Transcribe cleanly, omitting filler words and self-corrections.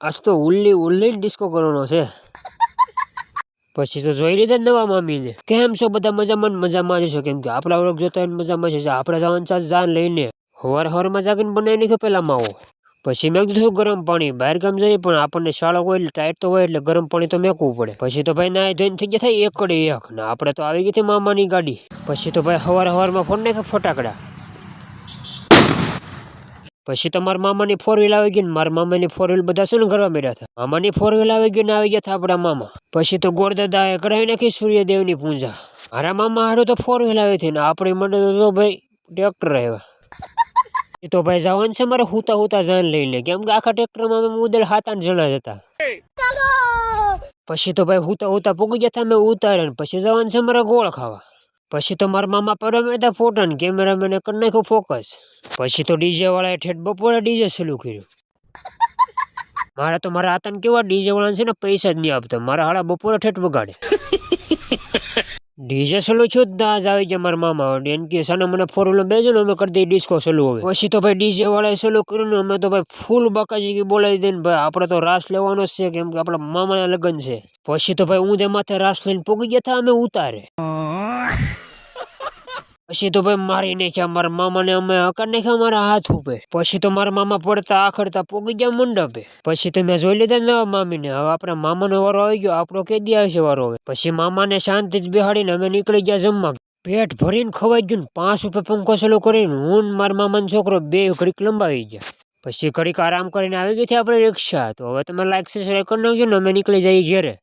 આજ તો ઉલ્લી ઉલ્લી ડિસ્કો કરવાનો છે. પછી તો જોઈ લીધા નવા મામીને. કેમ છો બધા? મજામાં જશો? કેમ કે આપણા વ્લોગ જોતા હોય મજામાં છે. આપણે જવાનું છે જાન લઈને. હવારમાં જાગીને બનાવી નાખ્યો પેલા માવો. પછી મેં કીધું ગરમ પાણી બહાર ગામ જઈએ પણ આપણને શાળા હોય એટલે ટાઈટ તો હોય એટલે ગરમ પાણી તો મેકવું પડે. પછી તો ભાઈ ના ધોઈને થઈ ગયા થાય એકડે એક ને આપણે તો આવી ગઈ હતી મામાની ગાડી. પછી તો ભાઈ હવારમાં ફોન નાખ્યા ફટાકડા. પછી તો મારા મામાની 4 વ્હીલ આવી ગઈ ને મારા મામાની 4 વ્હીલ બધા શું કરવા મળ્યા હતા. મામાની 4 વ્હીલ આવી ગઈ ને આવી ગયા હતા આપણા મામા. પછી તો ગોરદાદાએ કરાવી નાખી સૂર્યદેવની પૂજા. મારા મામા હારું તો 4 વ્હીલ આવી હતી ને આપણી માટે તો ભાઈ ટ્રેક્ટર આવ્યા. તો ભાઈ જવાનું છે મારે હુતા જાન લઈને. કેમ કે આખા ટ્રેક્ટરમાં અમે ઉદર 7-8 જણા હતા. પછી તો ભાઈ હુતા પૂગી ગયા હતા અમે ઉતારે ને પછી જવાનું છે મારે ગોળ ખાવા. પછી તો મારા મામા પડ્યા હતા ફોટા ને કેમેરામેને કરી નાખ્યો ફોકસ. પછી તો ડીજે વાળાએ ઠેઠ બપોરે ડીજે ચાલુ કર્યું. મારા આતન કેવા ડીજે વાળા છે ને પૈસા જ નહીં આપતા. મારા હાડા બપોરે ઠેઠ વગાડે. ડીજે ચાલુ થયું જ આજ આવી ગયા મારા મામા. એમ કે સાને મને 4 વ્હીલર બેજો ને અમે કરી દઈએ ડિસ્કો ચાલુ હવે. પછી તો ભાઈ ડીજે વાળાએ ચાલુ કર્યું ને અમે તો ભાઈ ફૂલ બાકાજી બોલાવી દઈને ભાઈ આપણે તો રાસ લેવાનો જ છે કેમ કે આપણા મામાના લગ્ન છે. પછી તો ભાઈ ઊંધે માથે રાસ લઈને પોગી ગયા હતા અમે ઉતારે. પછી તો ભાઈ મારી નાખ્યા મારા મામાને અમે હકાર નાખ્યા મારા હાથ ઉપર. પછી તો મારા મામા પડતા આખડતા પોગી ગયા મંડપે. પછી તમે જોઈ લીધા નવા મામીને. હવે આપણા મામાનો વારો આવી ગયો. આપણો કેદી આવશે વારો હવે. પછી મામાને શાંતિથી બેહાડીને અમે નીકળી ગયા જમવા. પેટ ભરીને ખવાઈ ગયું ને 5 રૂપિયા પંખો ચાલુ કરીને હું ને મારા મામાનો છોકરો બે ઘડીક લંબાવી ગયા. પછી ઘડીક આરામ કરીને આવી ગઈ હતી આપણે રિક્ષા. તો હવે તમે લાઈક સબસ્ક્રાઈબ કરી નાખજો ને અમે નીકળી જઈએ ઘેરે.